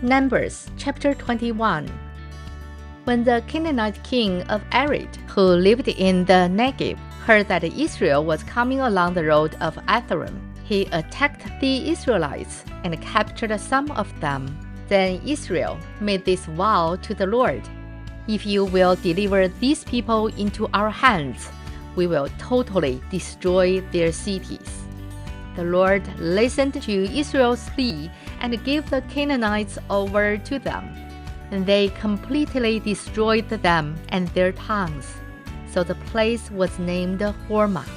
Numbers chapter 21. When the Canaanite king of Arid, who lived in the Negev, heard that Israel was coming along the road of Atharim, he attacked the Israelites and captured some of them. Then Israel made this vow to the Lord: "If you will deliver these people into our hands, we will totally destroy their cities." The Lord listened to Israel's plea and gave the Canaanites over to them, and they completely destroyed them and their towns. So the place was named Hormah.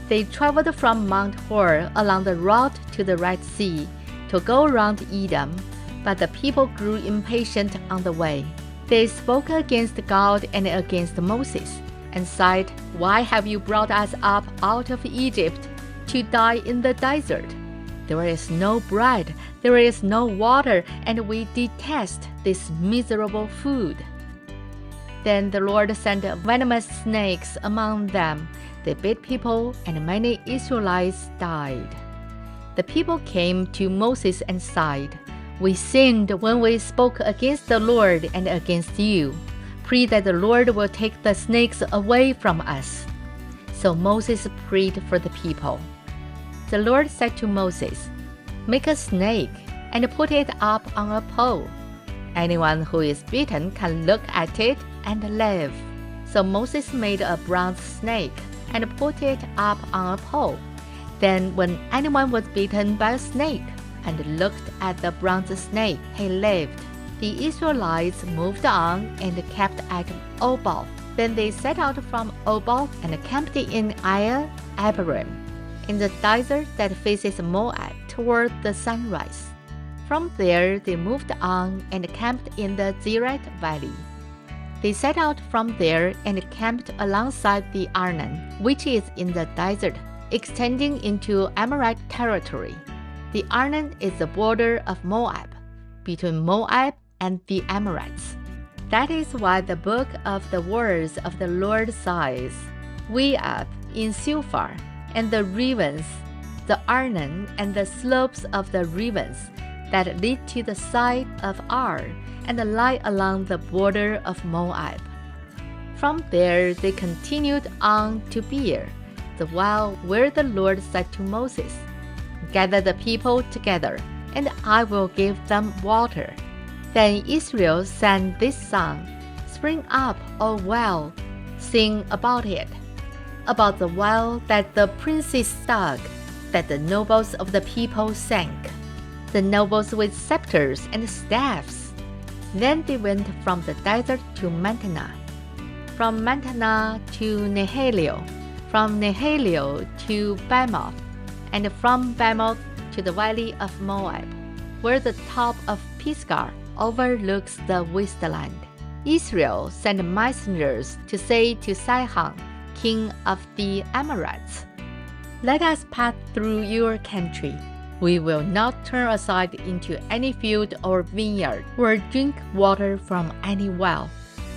They traveled from Mount Hor along the route to the Red Sea to go around Edom, but the people grew impatient on the way. They spoke against God and against Moses, and said, "Why have you brought us up out of Egypt to die in the desert? There is no bread, there is no water, and we detest this miserable food." Then the Lord sent venomous snakes among them. They bit people, and many Israelites died. The people came to Moses and said, "We sinned when we spoke against the Lord and against you. Pray that the Lord will take the snakes away from us." So Moses prayed for the people. The Lord said to Moses, "Make a snake and put it up on a pole. Anyone who is bitten can look at it and live." So Moses made a bronze snake and put it up on a pole. Then when anyone was bitten by a snake and looked at the bronze snake, he lived. The Israelites moved on and camped at Oboth. Then they set out from Oboth and camped in Abarim, in the desert that faces Moab toward the sunrise. From there they moved on and camped in the Zered Valley. They set out from there and camped alongside the Arnon, which is in the desert, extending into Amorite territory. The Arnon is the border of Moab, between Moab and the Amorites. That is why the book of the words of the Lord says, "Way up in Sephar, and the ravens, the Arnon, and the slopes of the ravens that lead to the side of Ar, and lie along the border of Moab." From there they continued on to Beer, the well where the Lord said to Moses, "Gather the people together, and I will give them water." Then Israel sang this song: "Spring up, O well, sing about it, about the well that the princes dug, that the nobles of the people sank, the nobles with scepters and staffs." Then they went from the desert to Mantana, from Mantana to Nehalio, from Nehalio to Bamoth, and from Bamoth to the valley of Moab, where the top of Pisgah overlooks the wasteland. Israel sent messengers to say to Sihon, king of the Amorites, "Let us pass through your country. We will not turn aside into any field or vineyard, or drink water from any well.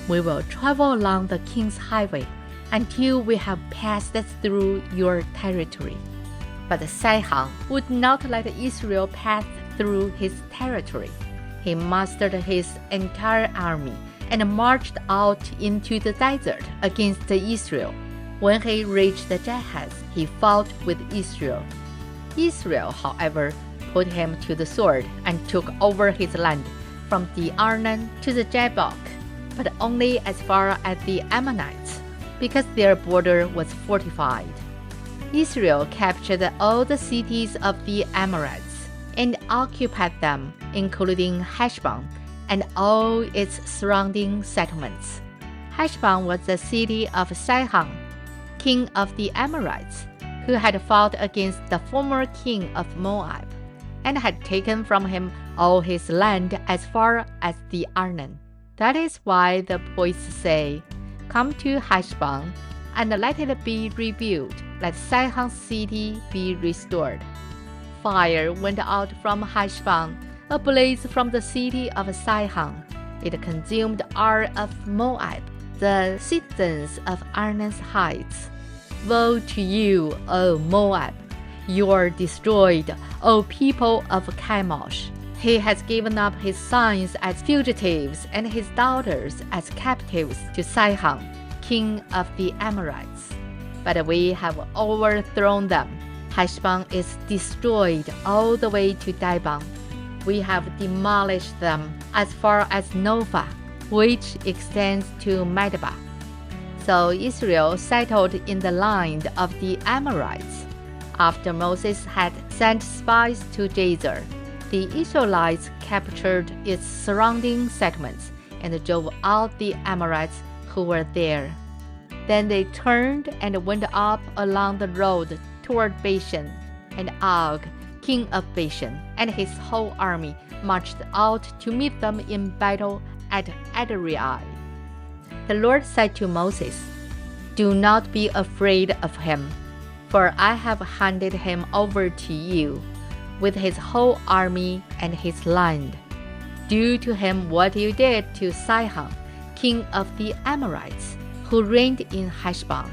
We will travel along the king's highway until we have passed through your territory." But Sihon would not let Israel pass through his territory. He mustered his entire army and marched out into the desert against Israel. When he reached Jahaz, he fought with Israel. Israel, however, put him to the sword and took over his land from the Arnon to the Jabbok, but only as far as the Ammonites, because their border was fortified. Israel captured all the cities of the Amorites and occupied them, including Heshbon and all its surrounding settlements. Heshbon was the city of Sihon, king of the Amorites, who had fought against the former king of Moab, and had taken from him all his land as far as the Arnon. That is why the poets say, "Come to Heshbon, and let it be rebuilt, let Sihon's city be restored." Fire went out from Heshbon, a blaze from the city of Sihon. It consumed Ar of Moab, the citizens of Arnon's heights. Woe to you, O Moab! You are destroyed, O people of Chemosh! He has given up his sons as fugitives and his daughters as captives to Sihon, king of the Amorites. But we have overthrown them. Heshbon is destroyed all the way to Dibon. We have demolished them as far as Nopha, which extends to Medeba. So Israel settled in the land of the Amorites. After Moses had sent spies to Jazer, the Israelites captured its surrounding settlements and drove out the Amorites who were there. Then they turned and went up along the road toward Bashan, and Og, king of Bashan, and his whole army marched out to meet them in battle at Edrei. The Lord said to Moses, "Do not be afraid of him, for I have handed him over to you, with his whole army and his land. Do to him what you did to Sihon, king of the Amorites, who reigned in Heshbon."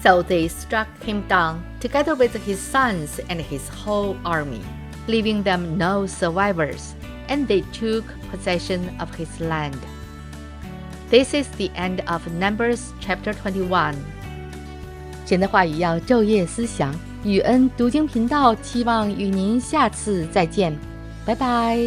So they struck him down, together with his sons and his whole army, leaving them no survivors, and they took possession of his land. This is the end of Numbers chapter 21. 神的话语要昼夜思想，宇恩读经频道期望与您下次再见，拜拜。